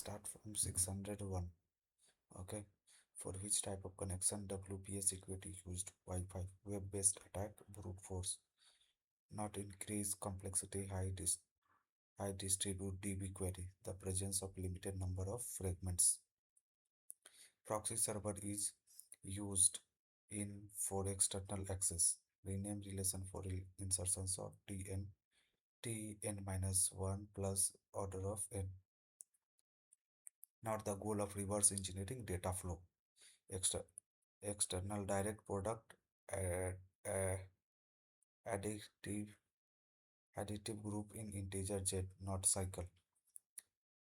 start from 601. Okay, for which type of connection WPA security used Wi-Fi, web-based attack, brute force, not increase complexity, high distribute DB query, the presence of limited number of fragments. Proxy server is used in for external access. Rename relation for insertions of tn minus 1 plus order of n. Not the goal of reverse engineering data flow. Exter external direct product add, additive additive group in integer z, not cycle.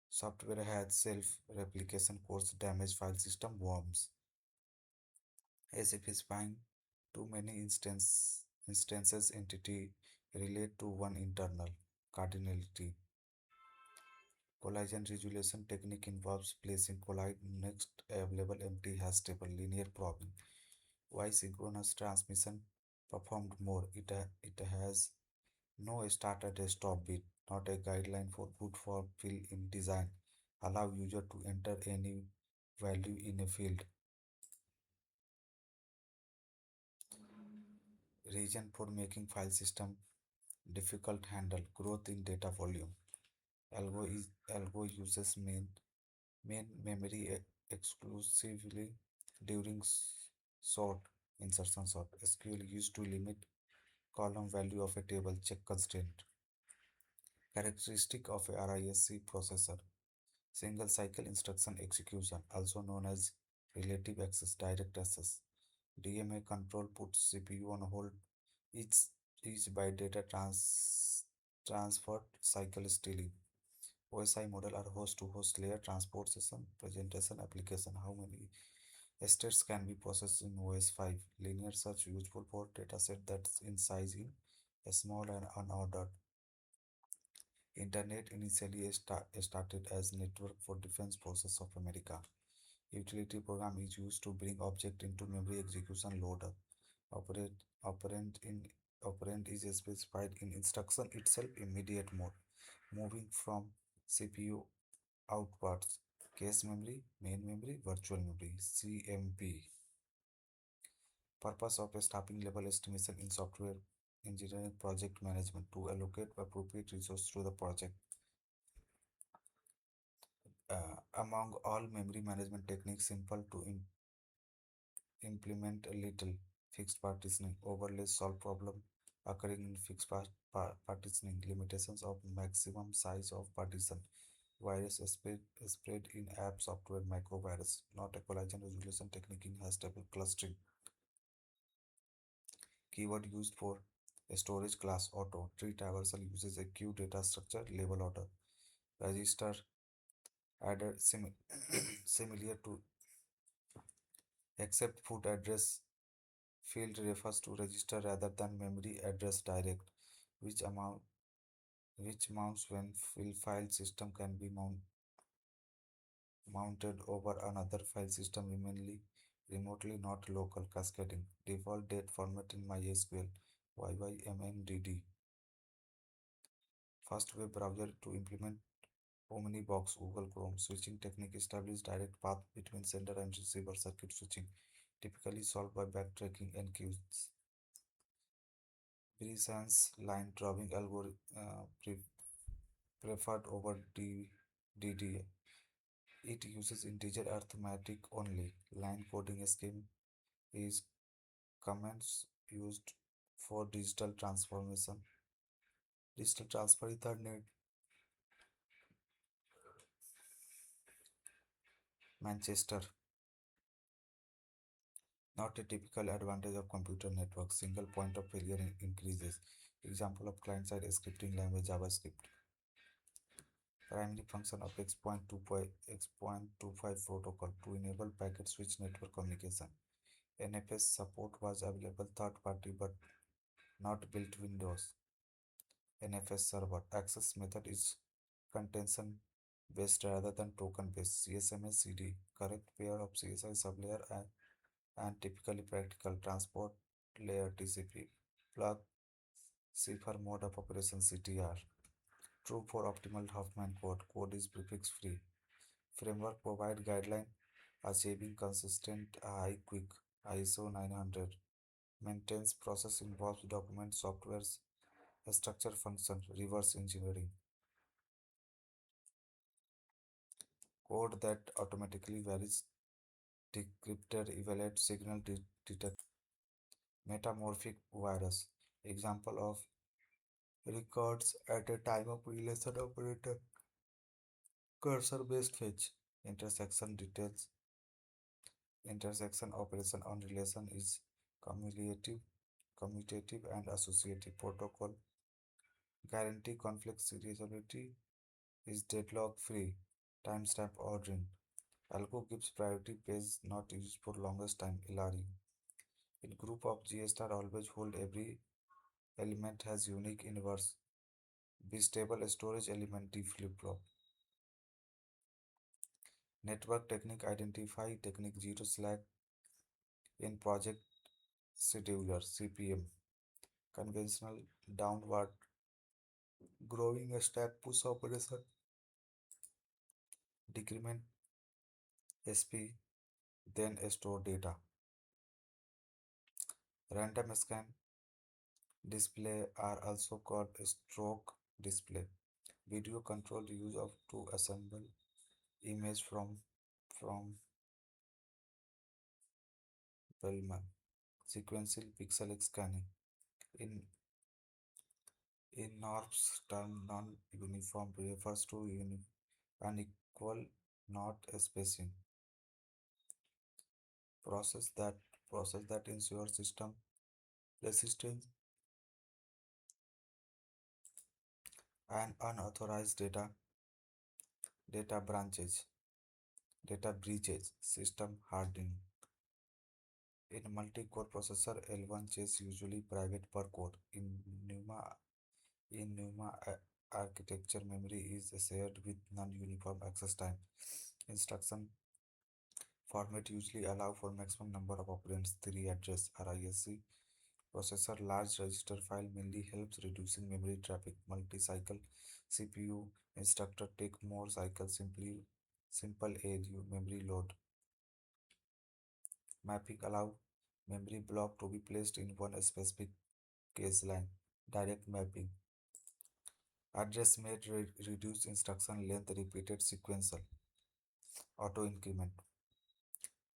Software has self-replication course damage file system worms. As if specifying too many instances entity relate to one internal cardinality. Collision resolution technique involves placing collide next available empty hash table linear probing. Why synchronous transmission performed more? It has no start at a stop bit, not a guideline for good for fill in design. Allow user to enter any value in a field. Reason for making file system difficult handle growth in data volume. Algo uses main memory exclusively during sort insertion sort. SQL used to limit column value of a table check constraint. Characteristic of a RISC processor. Single cycle instruction execution, also known as relative access, direct access. DMA control puts CPU on hold each, each by data transfer cycle stealing. OSI model are host to host layer transportation, presentation, application. How many states can be processed in OS 5? Linear search useful for dataset that's in size in small and unordered. Internet initially started as Network for Defense Forces of America. Utility program is used to bring object into memory execution loader. Operate operand in operand is specified in instruction itself immediate mode, moving from CPU outwards. Cache memory, main memory, virtual memory, CMP. Purpose of a staffing level estimation in software engineering project management to allocate appropriate resource to the project. Among all memory management techniques, simple to implement a little fixed partitioning overlays solve problem occurring in fixed partitioning limitations of maximum size of partition virus spread in app software microvirus not a collision resolution technique in hash table clustering keyword used for a storage class auto tree traversal uses a queue data structure label order register added similar to except food address field refers to register rather than memory address direct, which amount which mounts when file system can be mounted over another file system remotely not local cascading. Default date format in MySQL YYMMDD. First web browser to implement Omnibox Google Chrome switching technique established direct path between sender and receiver circuit switching, typically solved by backtracking and queues. Brisance line drawing algorithm preferred over DDA. It uses integer arithmetic only. Line coding scheme is commands used for digital transformation. Digital transfer Ethernet. Manchester. Not a typical advantage of computer network. Single point of failure increases. Example of client-side scripting language JavaScript. Primary function of X.25 protocol to enable packet switch network communication. NFS support was available third party but not built Windows. NFS server access method is contention based rather than token based. CSMA CD correct pair of CSI sublayer and typically practical transport layer TCP plug cipher mode of operation CTR. True for optimal Huffman code. Code is prefix free. Framework provide guideline achieving consistent high quick ISO 900. Maintains process involves document softwares, structure function, reverse engineering. Code that automatically varies decrypted evaluate signal detect. Metamorphic virus. Example of records at a time of relation operator. Cursor based fetch. Intersection details. Intersection operation on relation is cumulative, commutative and associative. Protocol guarantee conflict serializability is deadlock free. Timestamp ordering. Algo gives priority based not used for longest time. LRU. In group of G star always hold every element has unique inverse. Be stable storage element D flip flop. Network technique identify technique 0 slack in project scheduler CPM. Conventional downward growing stack push operation. Decrement SP then store data. Random scan display are also called stroke display. Video controlled use of to assemble image from Bellman. Sequential pixel scanning. In NORPS term non-uniform refers to unequal not spacing. Process that process that ensures system resistance and unauthorized data branches, data breaches, system hardening. In multi-core processor, L1 chase usually private per core. In NUMA architecture, memory is shared with non-uniform access time. Instruction format usually allow for maximum number of operands, 3 address RISC. Processor large register file mainly helps reducing memory traffic. Multi-cycle CPU instructor take more cycles. Simple ALU memory load. Mapping allow memory block to be placed in one specific case line. Direct mapping. Address may reduce instruction length. Repeated sequential. Auto increment.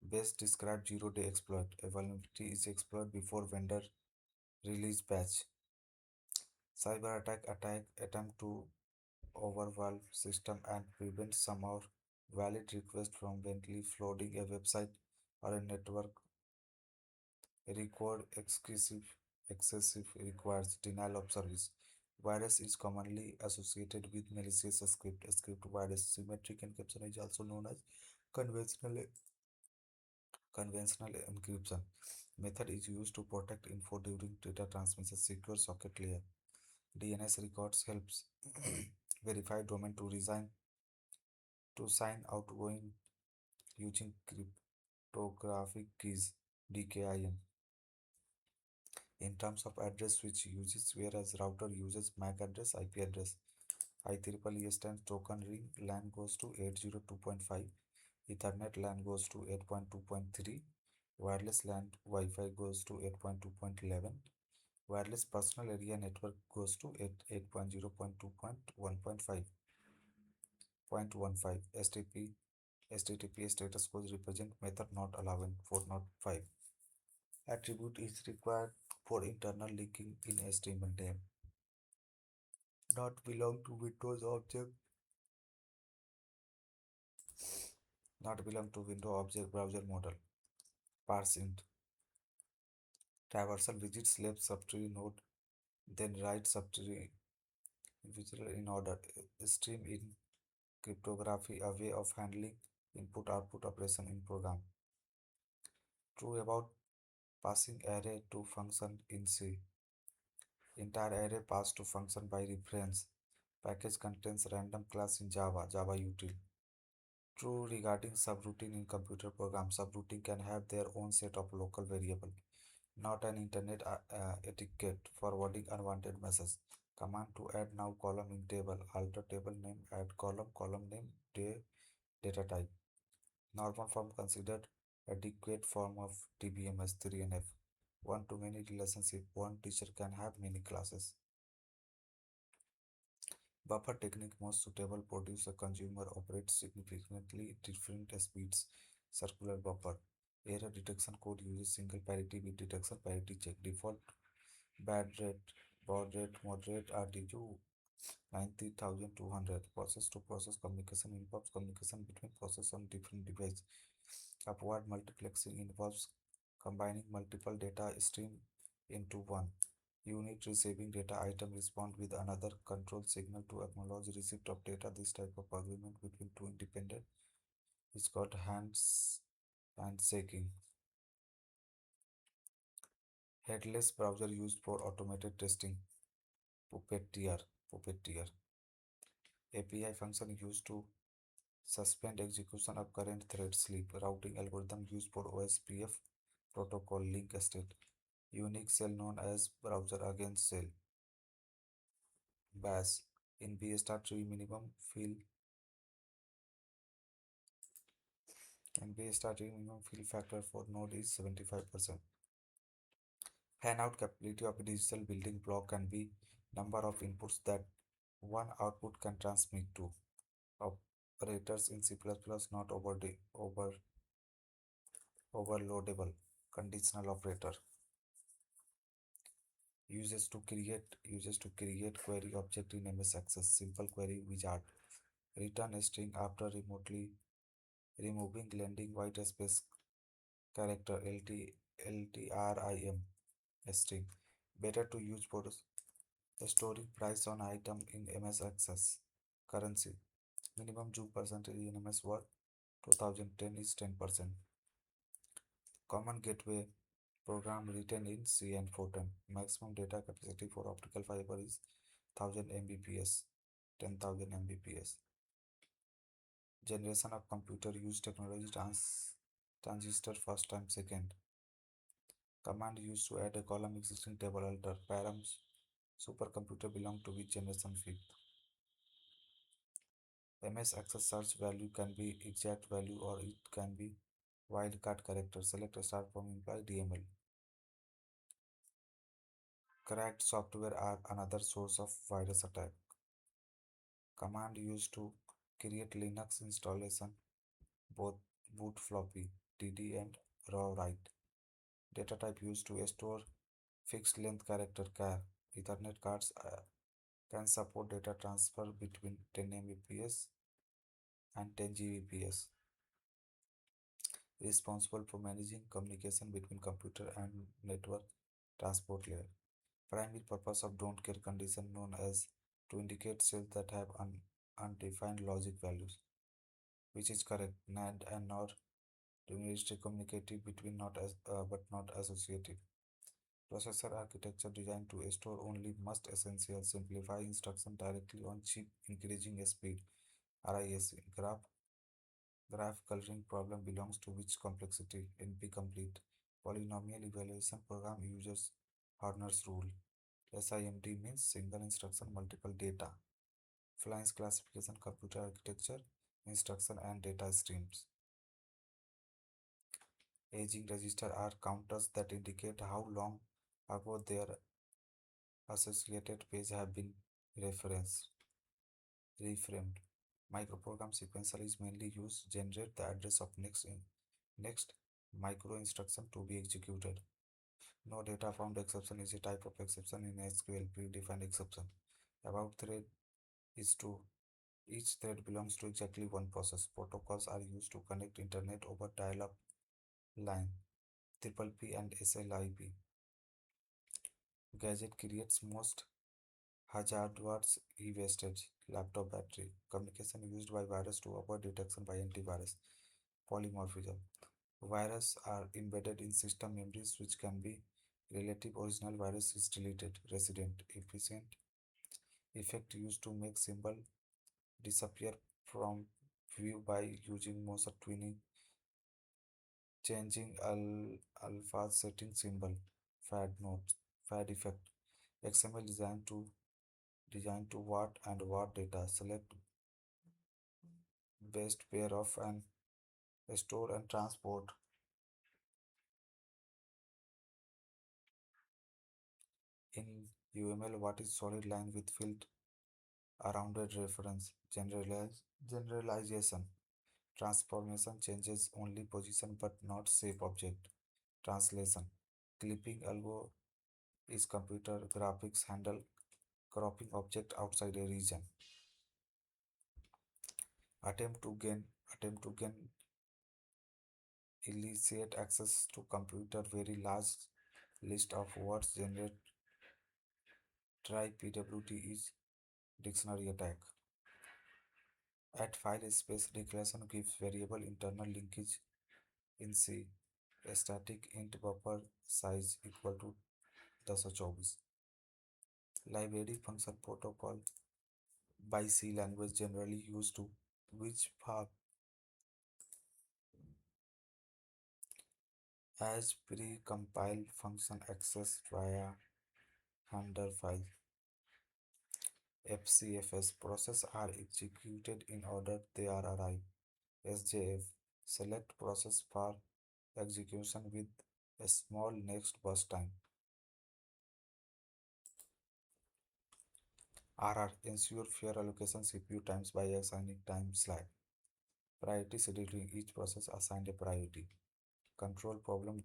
Best described 0-day exploit. A vulnerability is exploited before vendor release patch. Cyber attack attempt to overwhelm system and prevent some or valid request from eventually flooding a website or a network. Record excessive requires denial of service. Virus is commonly associated with malicious script. A script virus. Symmetric encryption is also known as conventional conventional encryption. Method is used to protect info during data transmission. Secure socket layer. DNS records helps verify domain to sign outgoing using cryptographic keys DKIM. In terms of address switch uses whereas router uses MAC address IP address. IEEE stands token ring LAN goes to 802.5. Ethernet LAN goes to 8.2.3. Wireless LAN Wi-Fi goes to 8.2.11. Wireless personal area network goes to 8.0.2.1.5. STTP status codes represent method not allowing 405. Attribute is required for internal linking in HTML name. Not belong to Windows object. Not belong to Windows object browser model. Parse int. Traversal visits left subtree node, then right subtree visual in order. Stream in cryptography, a way of handling input-output operation in program. True about passing array to function in C. Entire array passed to function by reference. Package contains random class in Java util. True regarding subroutine in computer program. Subroutine can have their own set of local variable. Not an internet etiquette forwarding unwanted message. Command to add now column in table. Alter table name, add column name, day Data type. Normal form considered adequate form of TBMS 3NF. One to many relationship. One teacher can have many classes. Buffer technique most suitable producer consumer operates significantly different speeds. Circular buffer. Error detection code uses single parity bit detection parity check. Default bad rate, baud rate, moderate RTU 90,200. Process to process communication involves communication between process on different devices. Upward multiplexing involves combining multiple data stream into one. Unit receiving data item respond with another control signal to acknowledge receipt of data. This type of agreement between two independent is called handshaking. Headless browser used for automated testing. Puppeteer. Puppeteer. API function used to suspend execution of current thread sleep. Routing algorithm used for OSPF protocol link state. Unique cell known as browser against cell. Bash. In B star tree minimum fill and B star tree minimum fill factor for node is 75%. Fan-out capability of a digital building block can be number of inputs that one output can transmit to. Operators in C++ not overloadable. Conditional operator uses to create query object in MS Access. Simple query wizard. Return a string after remotely removing landing white space character LTRIM string. Better to use for storing price on item in MS Access. Currency. Minimum June percentage in MS Word 2010 is 10%. Common gateway program written in C and Fortran. Maximum data capacity for optical fiber is 1000 Mbps. 10,000 Mbps. Generation of computer use technology transistor first time second. Command used to add a column existing table alter. Params supercomputer belong to which generation fifth. MS Access search value can be exact value or it can be wildcard character. Select a start from imply DML. Cracked software are another source of virus attack. Command used to create Linux installation, both boot floppy, DD and raw write. Data type used to store fixed length character char. Ethernet cards can support data transfer between 10 Mbps and 10 Gbps. Responsible for managing communication between computer and network transport layer. Primary purpose of don't care condition known as to indicate cells that have undefined logic values, which is correct. NAND and NOR demonstrate communicative between not as but not associative. Processor architecture designed to store only most essential, simplify instruction directly on chip, increasing speed. RISC graph coloring problem belongs to which complexity? NP complete. Polynomial evaluation program uses Horner's rule. SIMD means single instruction, multiple data. Flynn's classification, computer architecture, instruction and data streams. Aging register are counters that indicate how long ago their associated page have been referenced, reframed. Microprogram sequential is mainly used to generate the address of next micro instruction to be executed. No data found exception is a type of exception in SQL predefined exception. About thread is to each thread belongs to exactly one process. Protocols are used to connect internet over dial-up line, triple P and SLIP. Gadget creates most hazardous e-wastage. Laptop battery. Communication used by virus to avoid detection by antivirus. Polymorphism. Viruses are embedded in system memories which can be relative original virus is deleted. Resident. Efficient effect used to make symbol disappear from view by using motion twinning, changing alpha setting symbol, fad note, fad effect. XML designed to what and what data. Select best pair of and store and transport. In UML, what is solid line with filled a rounded reference? Generalization. Transformation changes only position but not shape object. Translation. Clipping algo is computer graphics handle cropping object outside a region. Attempt to gain attempt to gain illicit access to computer very large list of words generate try pwd is dictionary attack. At file space declaration gives variable internal linkage in C. A static int buffer size equal to 1024. Library function protocol by C language generally used to which verb as pre-compiled function access via handler file. FCFS process are executed in order they are arrived. SJF select process for execution with a small next bus time. RR ensure fair allocation CPU times by assigning time slot. Priority scheduling each process assigned a priority. Control problem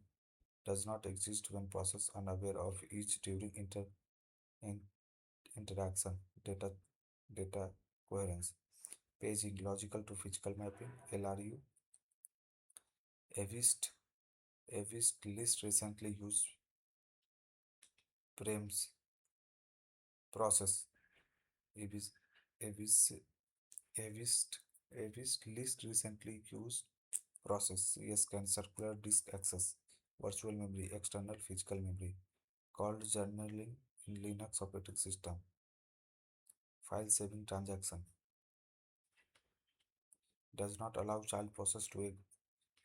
does not exist when process unaware of each during in- interaction. Data coherence. Paging logical to physical mapping. LRU. Avist Avist list recently used frames process. Avis Avis Avist Avist list recently used process. CSCAN circular disk access. Virtual memory, external physical memory. Called journaling in Linux operating system. File saving transaction. Does not allow child process to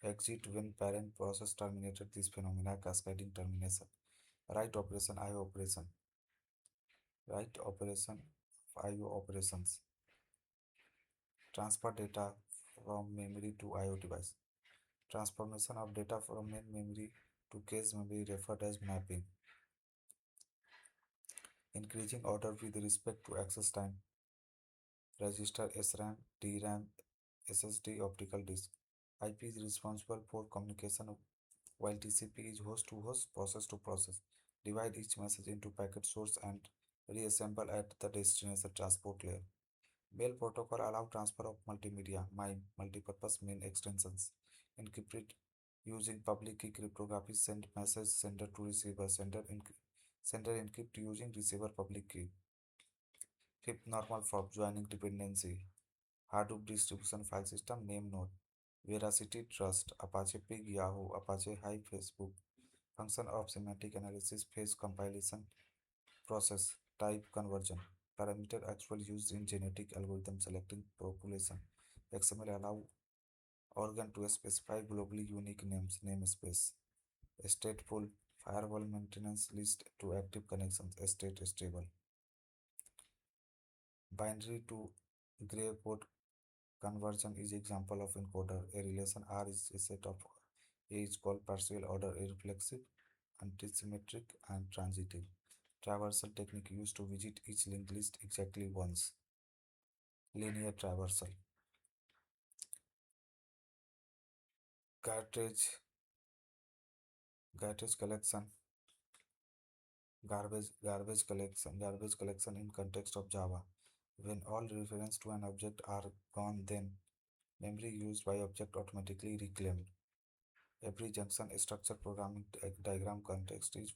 exit when parent process terminated. This phenomena cascading termination. Write operation, IO operation. Write operation, IO operations. Transfer data from memory to IO device. Transformation of data from main memory to cache memory referred as mapping. Increasing order with respect to access time. Register SRAM, DRAM, SSD, optical disk. IP is responsible for communication while TCP is host to host, process to process. Divide each message into packet source and reassemble at the destination transport layer. Mail protocol allow transfer of multimedia, MIME, multipurpose main extensions. Encrypted using public key cryptography send message sender to receiver. Sender encrypt using receiver public key. Fifth normal form joining dependency. Hadoop distribution file system name node. Veracity Trust, Apache Pig, Yahoo, Apache Hive, Facebook. Function of semantic analysis, phase compilation, process, type conversion. Parameter actual used in genetic algorithm selecting population. XML allow organ to specify globally unique names, namespace. Stateful firewall maintenance list to active connections, state stable. Binary to gray code conversion is example of encoder. A relation R is a set of A is called partial order, a reflexive, antisymmetric, and transitive. Traversal technique used to visit each linked list exactly once. Linear traversal. Garbage, garbage collection, garbage collection in context of Java. When all reference to an object are gone, then memory used by object automatically reclaimed. Every junction structure programming diagram context is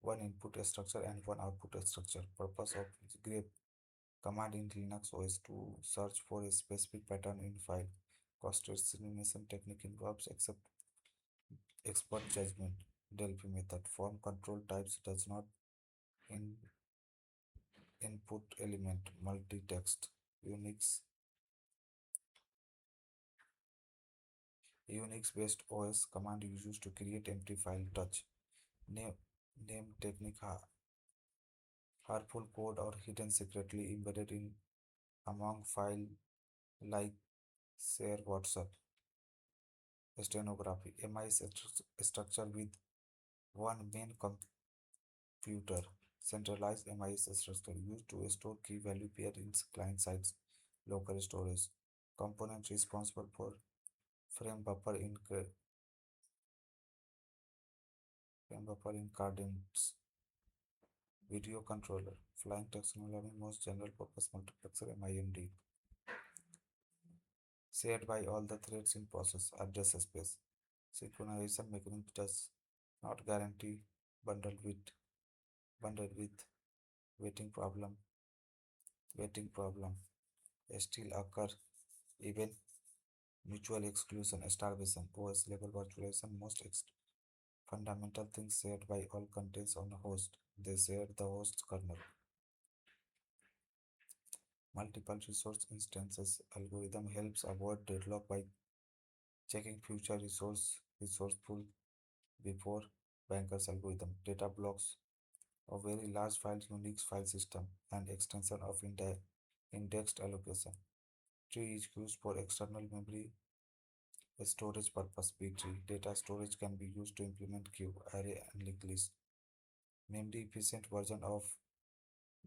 one input structure and one output structure. Purpose of grep command in Linux OS to search for a specific pattern in file. Cost estimation technique involves except expert judgment. Delphi method. Form control types does not in input element multi-text. Unix based OS command is used to create empty file touch. Name name technique harmful code or hidden secretly embedded in among file like Share WhatsApp. Stenography. MI is structure with one main computer. Centralized MI is structure used to store key value pair in client sides local storage. Component responsible for frame buffer in cadence. Video controller. Flying taxonomy most general purpose multiplexer MIMD. Shared by all the threads in process address space. Synchronization mechanism does not guarantee bundled with waiting problem waiting problem still occur even mutual exclusion starvation OS level virtualization most fundamental things shared by all contains on a host. They share the host kernel. Multiple resource instances algorithm helps avoid deadlock by checking future resource pool before bankers algorithm. Data blocks a very large file Unix file system and extension of indexed allocation. Tree is used for external memory storage purpose. B tree data storage can be used to implement queue, array, and linked list. Memory efficient version of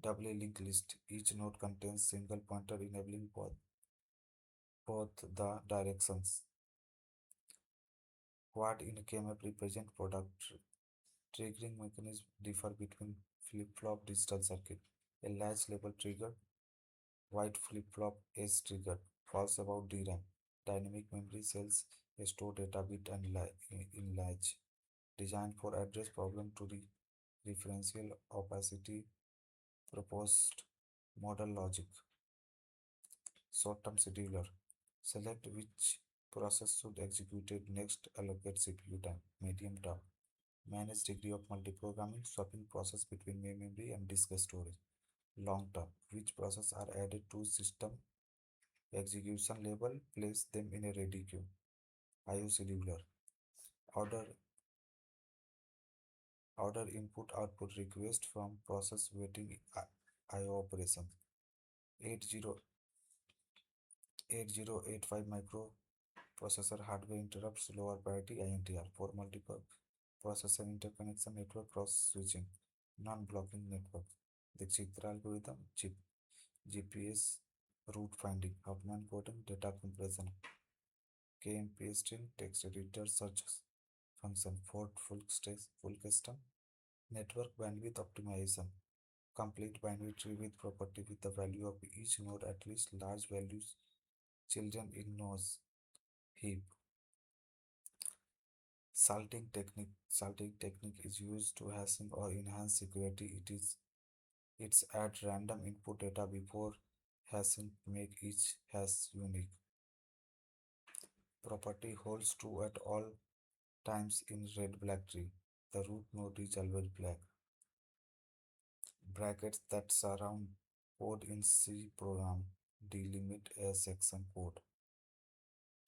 doubly linked list. Each node contains single pointer enabling both the directions. Quad in KMap represent product. Triggering mechanism differ between flip-flop digital circuit. A latch level trigger, white flip-flop is triggered, false about DRAM. Dynamic memory cells store data bit and in latch. Designed for address problem to the referential opacity proposed model logic. Short-term scheduler. Select which process should execute it next, allocate CPU time. Medium term. Manage degree of multiprogramming, swapping process between main memory and disk storage. Long term. Which process are added to system execution level, place them in a ready queue. IO scheduler. Order order input output request from process waiting IO operation. 80 8085 microprocessor hardware interrupts lower priority INTR for multiple processor interconnection network cross switching, non-blocking network. The Chitra algorithm, chip, GPS, route finding, Huffman coding, data compression, KMP string, text editor, search function, for full custom, network bandwidth optimization, complete binary tree with property with the value of each node at least large values children in nodes heap. Salting technique is used to hashing or enhance security. It's add random input data before hashing make each hash unique. Property holds true at all times in red black tree. The root node is always black. Brackets that surround code in C program delimit a section code.